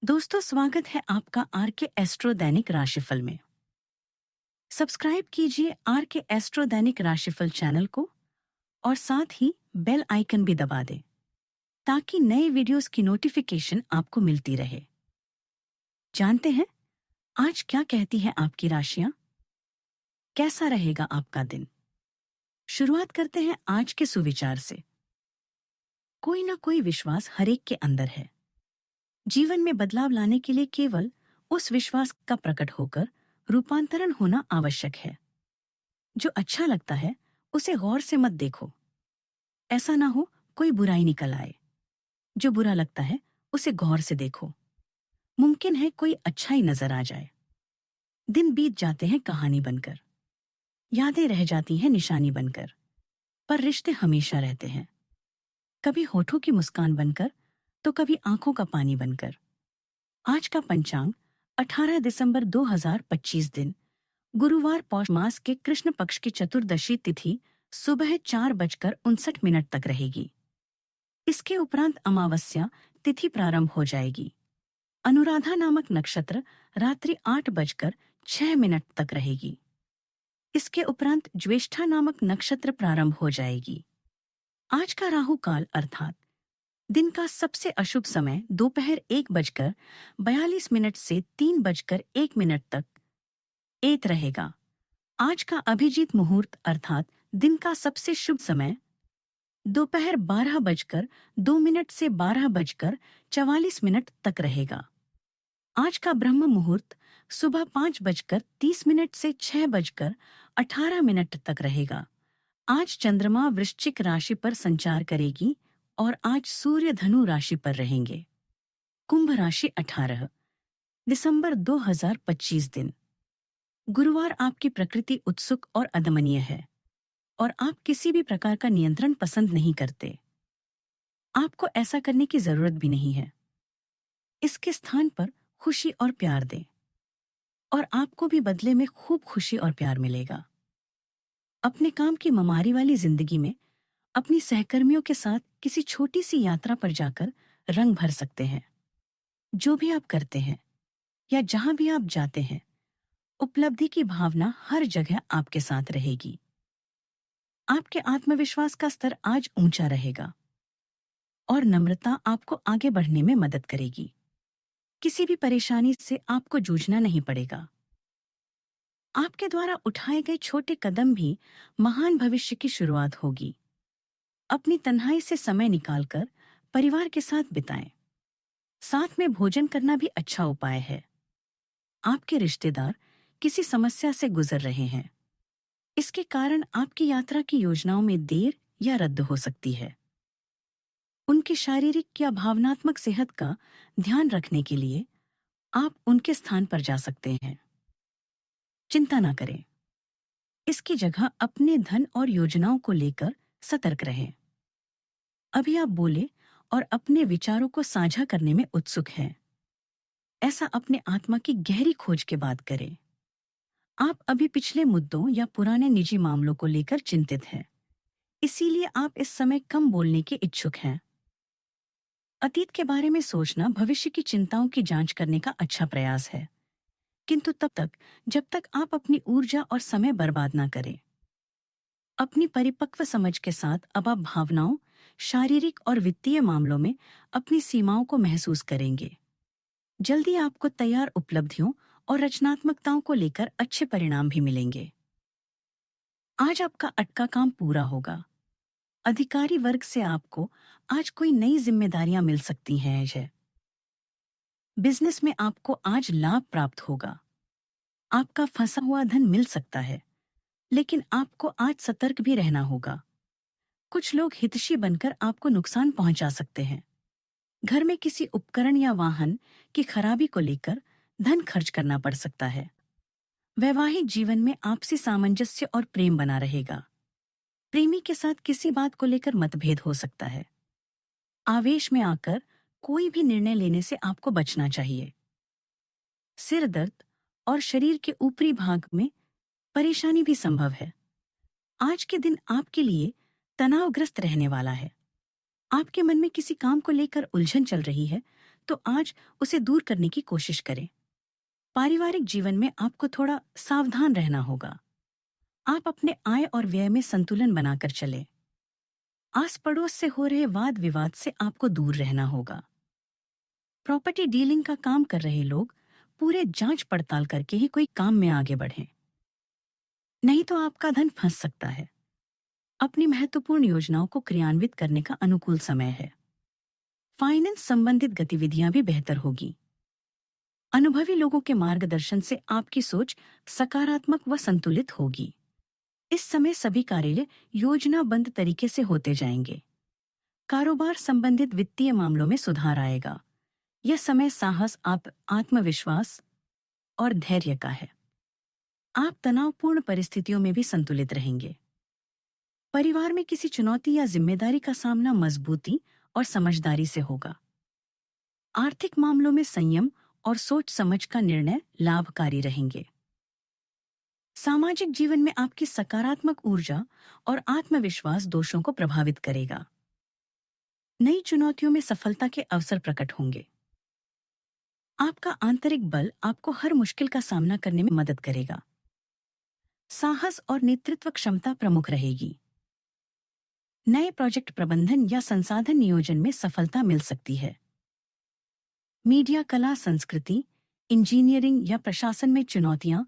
दोस्तों, स्वागत है आपका आर के एस्ट्रो दैनिक राशिफल में। सब्सक्राइब कीजिए आर के एस्ट्रो दैनिक राशिफल चैनल को और साथ ही बेल आइकन भी दबा दें ताकि नए वीडियोस की नोटिफिकेशन आपको मिलती रहे। जानते हैं आज क्या कहती है आपकी राशियां? कैसा रहेगा आपका दिन? शुरुआत करते हैं आज के सुविचार से। कोई ना कोई विश्वास हरेक के अंदर है। जीवन में बदलाव लाने के लिए केवल उस विश्वास का प्रकट होकर रूपांतरण होना आवश्यक है। जो अच्छा लगता है उसे गौर से मत देखो। ऐसा ना हो कोई बुराई निकल आए। जो बुरा लगता है उसे गौर से देखो। मुमकिन है कोई अच्छा ही नजर आ जाए। दिन बीत जाते हैं कहानी बनकर। यादें रह जाती हैं निशानी बनकर। पर रिश्ते हमेशा रहते हैं। कभी होठों की मुस्कान बनकर तो कभी आंखों का पानी बनकर। आज का पंचांग 18 दिसंबर 2025 दिन गुरुवार पौष मास के कृष्ण पक्ष की चतुर्दशी तिथि सुबह 4:59 तक रहेगी। इसके उपरांत अमावस्या तिथि प्रारंभ हो जाएगी। अनुराधा नामक नक्षत्र रात्रि 8:06 तक रहेगी। इसके उपरांत ज्येष्ठा नामक नक्षत्र प्रारंभ हो जाएगी। आज का राहु काल अर्थात दिन का सबसे अशुभ समय दोपहर 1:42 से 3:01 तक एत रहेगा। आज का अभिजीत मुहूर्त अर्थात दिन का सबसे शुभ समय दोपहर 12:02 से 12:44 तक रहेगा। आज का ब्रह्म मुहूर्त सुबह 5:30 से 6:18 तक रहेगा। आज चंद्रमा वृश्चिक राशि पर संचार करेगी और आज सूर्य धनु राशि पर रहेंगे। कुंभ राशि 18 दिसंबर 2025 दिन गुरुवार आपकी प्रकृति उत्सुक और अदमनीय है और आप किसी भी प्रकार का नियंत्रण पसंद नहीं करते। आपको ऐसा करने की जरूरत भी नहीं है। इसके स्थान पर खुशी और प्यार दें और आपको भी बदले में खूब खुशी और प्यार मिलेगा। अपने काम की ममारी वाली जिंदगी में अपनी सहकर्मियों के साथ किसी छोटी सी यात्रा पर जाकर रंग भर सकते हैं। जो भी आप करते हैं या जहां भी आप जाते हैं, उपलब्धि की भावना हर जगह आपके साथ रहेगी। आपके आत्मविश्वास का स्तर आज ऊंचा रहेगा और नम्रता आपको आगे बढ़ने में मदद करेगी। किसी भी परेशानी से आपको जूझना नहीं पड़ेगा। आपके द्वारा उठाए गए छोटे कदम भी महान भविष्य की शुरुआत होगी। अपनी तन्हाई से समय निकालकर परिवार के साथ बिताएं। साथ में भोजन करना भी अच्छा उपाय है। आपके रिश्तेदार किसी समस्या से गुजर रहे हैं। इसके कारण आपकी यात्रा की योजनाओं में देर या रद्द हो सकती है। उनकी शारीरिक या भावनात्मक सेहत का ध्यान रखने के लिए आप उनके स्थान पर जा सकते हैं। चिंता ना करें। इसकी जगह अपने धन और योजनाओं को लेकर सतर्क रहें। अभी आप बोले और अपने विचारों को साझा करने में उत्सुक हैं। ऐसा अपने आत्मा की गहरी खोज के बाद करें। आप अभी पिछले मुद्दों या पुराने निजी मामलों को लेकर चिंतित हैं। इसीलिए आप इस समय कम बोलने के इच्छुक हैं। अतीत के बारे में सोचना भविष्य की चिंताओं की जांच करने का अच्छा प्रयास है, किंतु तब तक जब तक आप अपनी ऊर्जा और समय बर्बाद ना करें। अपनी परिपक्व समझ के साथ अब आप भावनाओं, शारीरिक और वित्तीय मामलों में अपनी सीमाओं को महसूस करेंगे। जल्दी आपको तैयार उपलब्धियों और रचनात्मकताओं को लेकर अच्छे परिणाम भी मिलेंगे। आज आपका अटका काम पूरा होगा। अधिकारी वर्ग से आपको आज कोई नई जिम्मेदारियां मिल सकती हैं। बिजनेस में आपको आज लाभ प्राप्त होगा। आपका फंसा हुआ धन मिल सकता है, लेकिन आपको आज सतर्क भी रहना होगा। कुछ लोग हितैषी बनकर आपको नुकसान पहुंचा सकते हैं। घर में किसी उपकरण या वाहन की खराबी को लेकर धन खर्च करना पड़ सकता है। वैवाहिक जीवन में आपसी सामंजस्य और प्रेम बना रहेगा। प्रेमी के साथ किसी बात को लेकर मतभेद हो सकता है। आवेश में आकर कोई भी निर्णय लेने से आपको बचना चाहिए। सिर दर्द और शरीर के ऊपरी भाग में परेशानी भी संभव है। आज के दिन आपके लिए तनावग्रस्त रहने वाला है। आपके मन में किसी काम को लेकर उलझन चल रही है तो आज उसे दूर करने की कोशिश करें। पारिवारिक जीवन में आपको थोड़ा सावधान रहना होगा। आप अपने आय और व्यय में संतुलन बनाकर चलें। आस पड़ोस से हो रहे वाद विवाद से आपको दूर रहना होगा। प्रॉपर्टी डीलिंग का काम कर रहे लोग पूरे जांच पड़ताल करके ही कोई काम में आगे बढ़ें, नहीं तो आपका धन फंस सकता है। अपनी महत्वपूर्ण योजनाओं को क्रियान्वित करने का अनुकूल समय है। फाइनेंस संबंधित गतिविधियां भी बेहतर होगी। अनुभवी लोगों के मार्गदर्शन से आपकी सोच सकारात्मक व संतुलित होगी। इस समय सभी कार्य योजनाबद्ध तरीके से होते जाएंगे। कारोबार संबंधित वित्तीय मामलों में सुधार आएगा। यह समय साहस, आत्मविश्वास और धैर्य का है। आप तनावपूर्ण परिस्थितियों में भी संतुलित रहेंगे। परिवार में किसी चुनौती या जिम्मेदारी का सामना मजबूती और समझदारी से होगा। आर्थिक मामलों में संयम और सोच समझ का निर्णय लाभकारी रहेंगे। सामाजिक जीवन में आपकी सकारात्मक ऊर्जा और आत्मविश्वास दोषों को प्रभावित करेगा। नई चुनौतियों में सफलता के अवसर प्रकट होंगे। आपका आंतरिक बल आपको हर मुश्किल का सामना करने में मदद करेगा। साहस और नेतृत्व क्षमता प्रमुख रहेगी। नए प्रोजेक्ट प्रबंधन या संसाधन नियोजन में सफलता मिल सकती है। मीडिया, कला, संस्कृति, इंजीनियरिंग या प्रशासन में चुनौतियां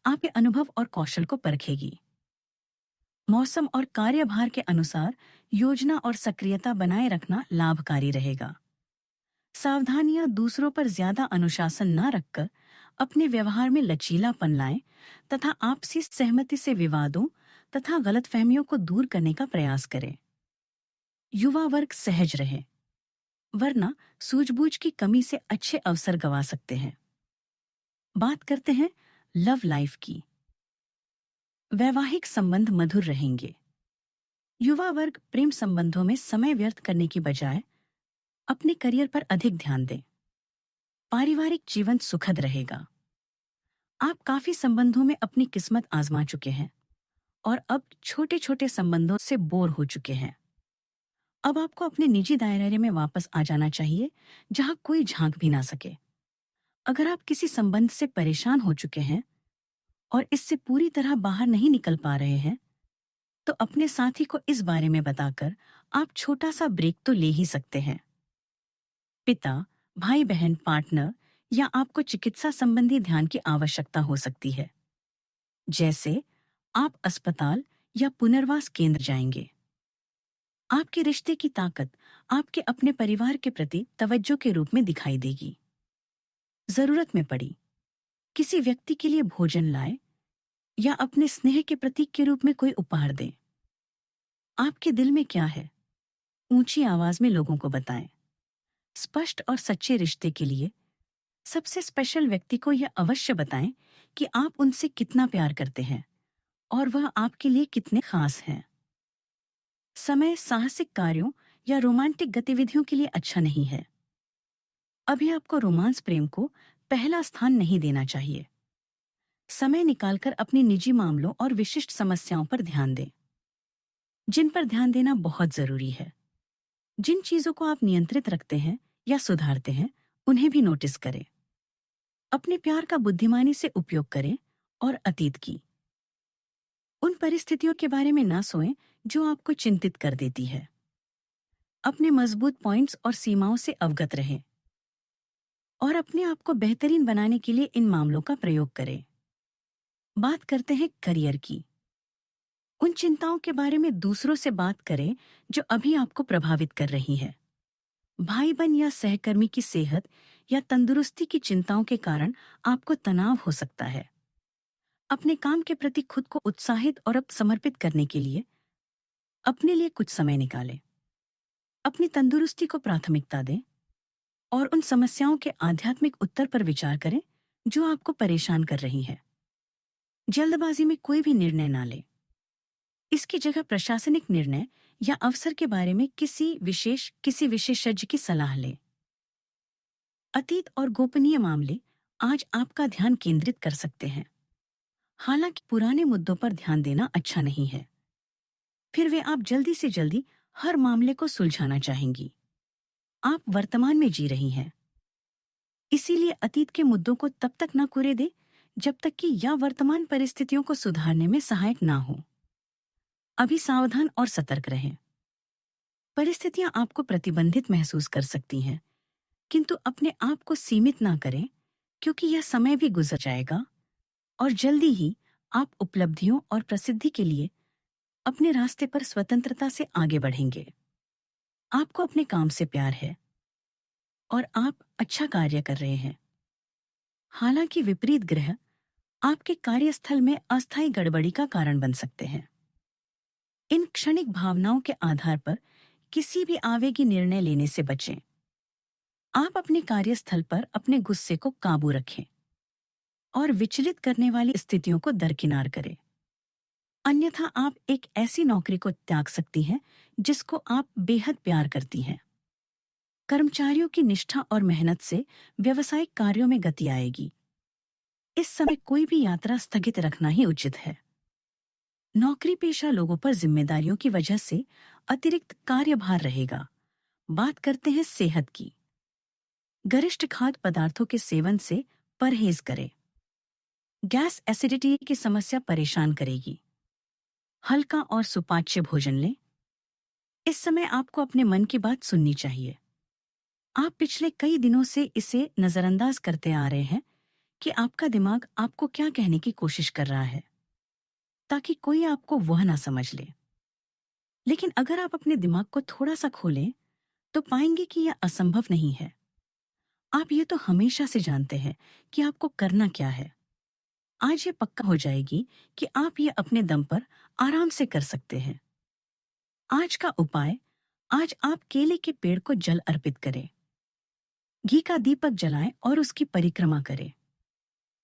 आपके अनुभव और कौशल को परखेगी। मौसम और कार्यभार के अनुसार योजना और सक्रियता बनाए रखना लाभकारी रहेगा। सावधानियां दूसरों पर ज्यादा अनुशासन न रखकर अपने व्यवहार में लचीलापन लाएं तथा आपसी सहमति से विवादों तथा गलतफहमियों को दूर करने का प्रयास करें। युवा वर्ग सहज रहे, वरना सूझबूझ की कमी से अच्छे अवसर गंवा सकते हैं। बात करते हैं लव लाइफ की। वैवाहिक संबंध मधुर रहेंगे। युवा वर्ग प्रेम संबंधों में समय व्यर्थ करने की बजाय अपने करियर पर अधिक ध्यान दें। पारिवारिक जीवन सुखद रहेगा। आप काफी संबंधों में अपनी किस्मत आजमा चुके हैं और अब छोटे छोटे संबंधों से बोर हो चुके हैं। अब आपको अपने निजी दायरे में वापस आ जाना चाहिए, जहां कोई झांक भी ना सके। अगर आप किसी संबंध से परेशान हो चुके हैं और इससे पूरी तरह बाहर नहीं निकल पा रहे हैं, तो अपने साथी को इस बारे में बताकर आप छोटा सा ब्रेक तो ले ही सकते हैं। पिता, भाई बहन, पार्टनर या आपको चिकित्सा संबंधी ध्यान की आवश्यकता हो सकती है, जैसे आप अस्पताल या पुनर्वास केंद्र जाएंगे। आपके रिश्ते की ताकत आपके अपने परिवार के प्रति तवज्जो के रूप में दिखाई देगी। जरूरत में पड़ी किसी व्यक्ति के लिए भोजन लाए या अपने स्नेह के प्रतीक के रूप में कोई उपहार दें। आपके दिल में क्या है, ऊंची आवाज में लोगों को बताएं। स्पष्ट और सच्चे रिश्ते के लिए सबसे स्पेशल व्यक्ति को यह अवश्य बताएं कि आप उनसे कितना प्यार करते हैं और वह आपके लिए कितने खास हैं। समय साहसिक कार्यों या रोमांटिक गतिविधियों के लिए अच्छा नहीं है। अभी आपको रोमांस प्रेम को पहला स्थान नहीं देना चाहिए। समय निकालकर अपनी निजी मामलों और विशिष्ट समस्याओं पर ध्यान दें, जिन पर ध्यान देना बहुत जरूरी है। जिन चीजों को आप नियंत्रित रखते हैं या सुधारते हैं, उन्हें भी नोटिस करें। अपने प्यार का बुद्धिमानी से उपयोग करें और अतीत की उन परिस्थितियों के बारे में ना सोएं जो आपको चिंतित कर देती है। अपने मजबूत पॉइंट्स और सीमाओं से अवगत रहें और अपने आप को बेहतरीन बनाने के लिए इन मामलों का प्रयोग करें। बात करते हैं करियर की। उन चिंताओं के बारे में दूसरों से बात करें जो अभी आपको प्रभावित कर रही है। भाई बहन या सहकर्मी की सेहत या तंदुरुस्ती की चिंताओं के कारण आपको तनाव हो सकता है। अपने काम के प्रति खुद को उत्साहित और समर्पित करने के लिए अपने लिए कुछ समय निकालें। अपनी तंदुरुस्ती को प्राथमिकता दें और उन समस्याओं के आध्यात्मिक उत्तर पर विचार करें जो आपको परेशान कर रही है। जल्दबाजी में कोई भी निर्णय ना लें। इसकी जगह प्रशासनिक निर्णय या अवसर के बारे में किसी विशेषज्ञ की सलाह लें। अतीत और गोपनीय मामले आज आपका ध्यान केंद्रित कर सकते हैं। हालांकि पुराने मुद्दों पर ध्यान देना अच्छा नहीं है, फिर वे आप जल्दी से जल्दी हर मामले को सुलझाना चाहेंगी। आप वर्तमान में जी रही हैं, इसीलिए अतीत के मुद्दों को तब तक न कूरे दे जब तक कि यह वर्तमान परिस्थितियों को सुधारने में सहायक ना हो। अभी सावधान और सतर्क रहें। परिस्थितियां आपको प्रतिबंधित महसूस कर सकती हैं, किंतु अपने आप को सीमित ना करें, क्योंकि यह समय भी गुजर जाएगा और जल्दी ही आप उपलब्धियों और प्रसिद्धि के लिए अपने रास्ते पर स्वतंत्रता से आगे बढ़ेंगे। आपको अपने काम से प्यार है और आप अच्छा कार्य कर रहे हैं। हालांकि विपरीत ग्रह आपके कार्यस्थल में अस्थायी गड़बड़ी का कारण बन सकते हैं। इन क्षणिक भावनाओं के आधार पर किसी भी आवेगी निर्णय लेने से बचें। आप अपने कार्यस्थल पर अपने गुस्से को काबू रखें और विचलित करने वाली स्थितियों को दरकिनार करें। अन्यथा आप एक ऐसी नौकरी को त्याग सकती हैं जिसको आप बेहद प्यार करती हैं। कर्मचारियों की निष्ठा और मेहनत से व्यावसायिक कार्यों में गति आएगी। इस समय कोई भी यात्रा स्थगित रखना ही उचित है। नौकरी पेशा लोगों पर जिम्मेदारियों की वजह से अतिरिक्त कार्यभार रहेगा। बात करते हैं सेहत की। गरिष्ठ खाद्य पदार्थों के सेवन से परहेज करें। गैस एसिडिटी की समस्या परेशान करेगी। हल्का और सुपाच्य भोजन लें। इस समय आपको अपने मन की बात सुननी चाहिए। आप पिछले कई दिनों से इसे नजरअंदाज करते आ रहे हैं कि आपका दिमाग आपको क्या कहने की कोशिश कर रहा है, ताकि कोई आपको वह ना समझ ले। लेकिन अगर आप अपने दिमाग को थोड़ा सा खोलें तो पाएंगे कि यह असंभव नहीं है। आप ये तो हमेशा से जानते हैं कि आपको करना क्या है। आज ये पक्का हो जाएगी कि आप ये अपने दम पर आराम से कर सकते हैं। आज का उपाय, आज आप केले के पेड़ को जल अर्पित करें। घी का दीपक जलाएं और उसकी परिक्रमा करें।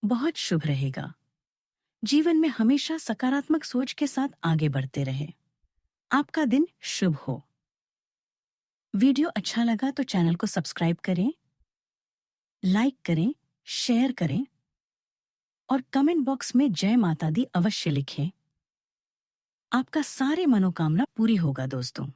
बहुत शुभ रहेगा। जीवन में हमेशा सकारात्मक सोच के साथ आगे बढ़ते रहें। आपका दिन शुभ हो। वीडियो अच्छा लगा तो चैनल को सब्सक्राइब करें, लाइक करें, शेयर करें और कमेंट बॉक्स में जय माता दी अवश्य लिखें। आपका सारे मनोकामना पूरी होगा दोस्तों।